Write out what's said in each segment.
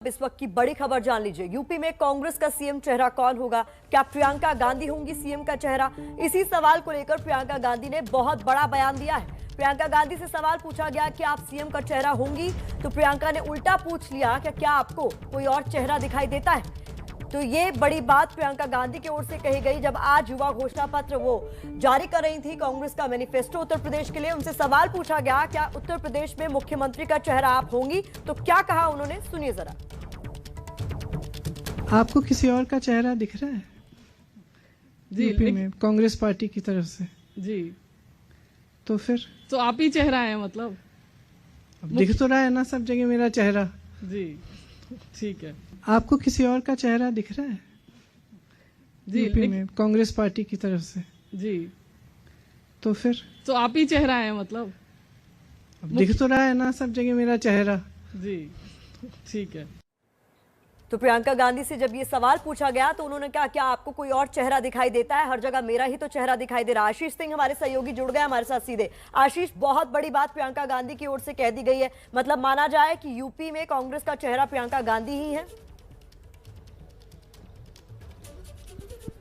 इस वक्त की बड़ी खबर जान लीजिए। यूपी में कांग्रेस का सीएम चेहरा कौन होगा? क्या प्रियंका गांधी होंगी सीएम का चेहरा? इसी सवाल को लेकर प्रियंका गांधी ने बहुत बड़ा बयान दिया है। प्रियंका गांधी से सवाल पूछा गया कि आप सीएम का चेहरा होंगी, तो प्रियंका ने उल्टा पूछ लिया कि क्या आपको कोई और चेहरा दिखाई देता है? तो ये बड़ी बात प्रियंका गांधी की ओर से कही गई जब आज युवा घोषणा पत्र वो जारी कर रही थी, कांग्रेस का मैनिफेस्टो उत्तर प्रदेश के लिए। उनसे सवाल पूछा गया क्या उत्तर प्रदेश में मुख्यमंत्री का चेहरा आप होंगी, तो क्या कहा उन्होंने, सुनिए जरा। आपको किसी और का चेहरा दिख रहा है जी? यूपी में कांग्रेस पार्टी की तरफ से जी तो फिर तो आप ही चेहरा है मतलब? अब दिख तो रहा है ना सब जगह मेरा चेहरा। जी ठीक है आपको किसी और का चेहरा दिख रहा है जी? यूपी में कांग्रेस पार्टी की तरफ से जी तो फिर तो आप ही चेहरा है मतलब? अब दिख तो रहा है ना सब जगह मेरा चेहरा। जी ठीक है। तो प्रियंका गांधी से जब ये सवाल पूछा गया तो उन्होंने कहा क्या आपको कोई और चेहरा दिखाई देता है? हर जगह मेरा ही तो चेहरा दिखाई दे रहा है। आशीष सिंह हमारे सहयोगी जुड़ गए हमारे साथ सीधे। आशीष, बहुत बड़ी बात प्रियंका गांधी की ओर से कह दी गई है, मतलब माना जाए कि यूपी में कांग्रेस का चेहरा प्रियंका गांधी ही है।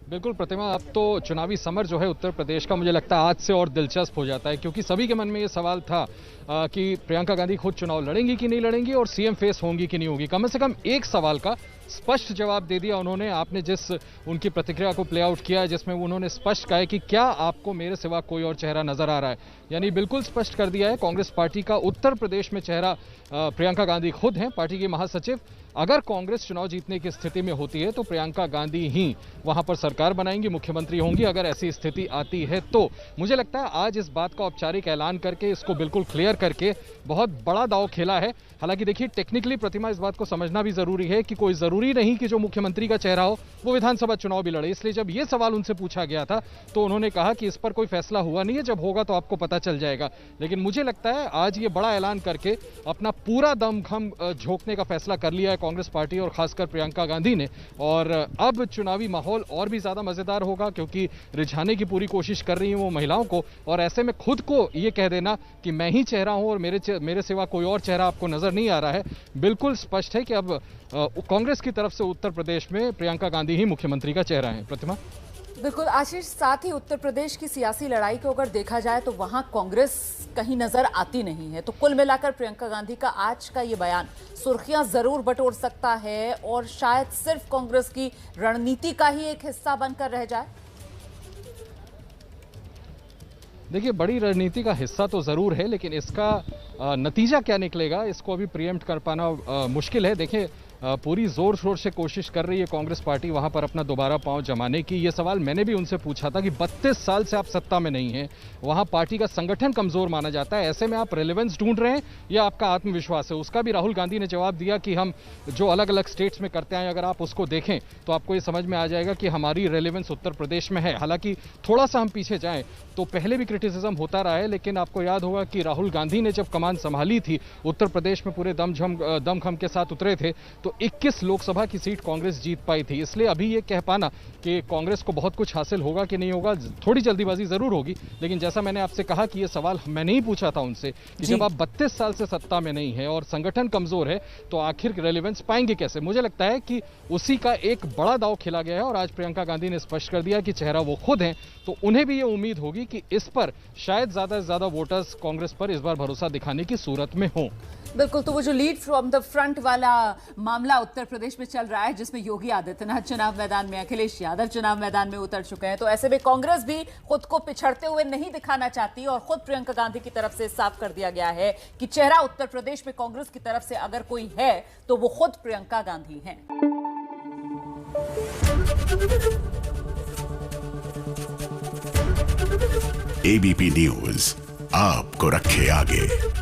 बिल्कुल प्रतिमा, अब तो चुनावी समर जो है उत्तर प्रदेश का मुझे लगता है आज से और दिलचस्प हो जाता है, क्योंकि सभी के मन में ये सवाल था कि प्रियंका गांधी खुद चुनाव लड़ेंगी कि नहीं लड़ेंगी और सीएम फेस होंगी कि नहीं होगी। कम से कम एक सवाल का स्पष्ट जवाब दे दिया उन्होंने। आपने जिस उनकी प्रतिक्रिया को प्ले आउट किया है जिसमें उन्होंने स्पष्ट कहा है कि क्या आपको मेरे सिवा कोई और चेहरा नजर आ रहा है, यानी बिल्कुल स्पष्ट कर दिया है कांग्रेस पार्टी का उत्तर प्रदेश में चेहरा प्रियंका गांधी खुद हैं, पार्टी की महासचिव। अगर कांग्रेस चुनाव जीतने की स्थिति में होती है तो प्रियंका गांधी ही वहां पर सरकार बनाएंगी, मुख्यमंत्री होंगी। अगर ऐसी स्थिति आती है तो मुझे लगता है आज इस बात का औपचारिक ऐलान करके, इसको बिल्कुल क्लियर करके बहुत बड़ा दांव खेला है। हालांकि देखिए टेक्निकली प्रतिमा इस बात को समझना भी जरूरी है कि कोई जरूरी नहीं कि जो मुख्यमंत्री का चेहरा हो वो विधानसभा चुनाव भी लड़े। इसलिए जब ये सवाल उनसे पूछा गया था तो उन्होंने कहा कि इस पर कोई फैसला हुआ नहीं है, जब होगा तो आपको पता चल जाएगा। लेकिन मुझे लगता है आज ये बड़ा ऐलान करके अपना पूरा दमखम झोंकने का फैसला कर लिया है कांग्रेस पार्टी और खासकर प्रियंका गांधी ने। और अब चुनावी माहौल और भी ज्यादा मजेदार होगा, क्योंकि रिझाने की पूरी कोशिश कर रही है वो महिलाओं को, और ऐसे में खुद को ये कह देना कि मैं ही चेहरा हूं और मेरे सिवा कोई और चेहरा आपको नजर नहीं आ रहा है, बिल्कुल स्पष्ट है कि अब कांग्रेस की तरफ से उत्तर प्रदेश में प्रियंका गांधी ही मुख्यमंत्री का चेहरा है। प्रतिमा? बिल्कुल आशीष, साथ ही उत्तर प्रदेश की सियासी लड़ाई को अगर देखा जाए तो वहां कांग्रेस कहीं नजर आती नहीं है। तो कुल मिलाकर प्रियंका गांधी का आज का ये बयान सुर्खियां जरूर बटोर सकता है और शायद सिर्फ कांग्रेस की रणनीति का ही एक हिस्सा बनकर रह जाए। देखिए बड़ी रणनीति का हिस्सा तो जरूर है, लेकिन इसका नतीजा क्या निकलेगा इसको अभी प्रीएम्प्ट कर पाना मुश्किल है। देखिए पूरी जोर शोर से कोशिश कर रही है कांग्रेस पार्टी वहां पर अपना दोबारा पांव जमाने की। ये सवाल मैंने भी उनसे पूछा था कि 32 साल से आप सत्ता में नहीं हैं, वहां पार्टी का संगठन कमजोर माना जाता है, ऐसे में आप रेलेवेंस ढूंढ रहे हैं या आपका आत्मविश्वास है? उसका भी राहुल गांधी ने जवाब दिया कि हम जो अलग अलग स्टेट्स में करते हैं अगर आप उसको देखें तो आपको ये समझ में आ जाएगा कि हमारी रेलेवेंस उत्तर प्रदेश में है। हालांकि थोड़ा सा हम पीछे जाएं तो पहले भी क्रिटिसिज्म होता रहा है, लेकिन आपको याद होगा कि राहुल गांधी ने जब कमान संभाली थी उत्तर प्रदेश में पूरे दमखम के साथ उतरे थे तो 21 लोकसभा की सीट कांग्रेस जीत पाई थी। इसलिए अभी ये कह पाना कि कांग्रेस को बहुत कुछ हासिल होगा कि नहीं होगा, थोड़ी जल्दीबाजी जरूर होगी। लेकिन जैसा मैंने आपसे कहा कि ये सवाल मैंने ही पूछा था उनसे कि जब आप 32 साल से सत्ता में नहीं है और संगठन कमजोर है तो आखिर रेलेवेंस पाएंगे कैसे? मुझे लगता है कि उसी का एक बड़ा दांव खेला गया है और आज प्रियंका गांधी ने स्पष्ट कर दिया कि चेहरा वो खुद हैं, तो उन्हें भी ये उम्मीद होगी कि इस पर शायद ज्यादा से ज्यादा वोटर्स कांग्रेस पर इस बार भरोसा दिखाने की सूरत में हों। बिल्कुल, तो वो जो लीड फ्रॉम द फ्रंट वाला मामला उत्तर प्रदेश में चल रहा है जिसमें योगी आदित्यनाथ चुनाव मैदान में, अखिलेश यादव चुनाव मैदान में उतर चुके हैं, तो ऐसे में कांग्रेस भी खुद को पिछड़ते हुए नहीं दिखाना चाहती और खुद प्रियंका गांधी की तरफ से साफ कर दिया गया है कि चेहरा उत्तर प्रदेश में कांग्रेस की तरफ से अगर कोई है तो वो खुद प्रियंका गांधी हैं। एबीपी न्यूज आपको रखे आगे।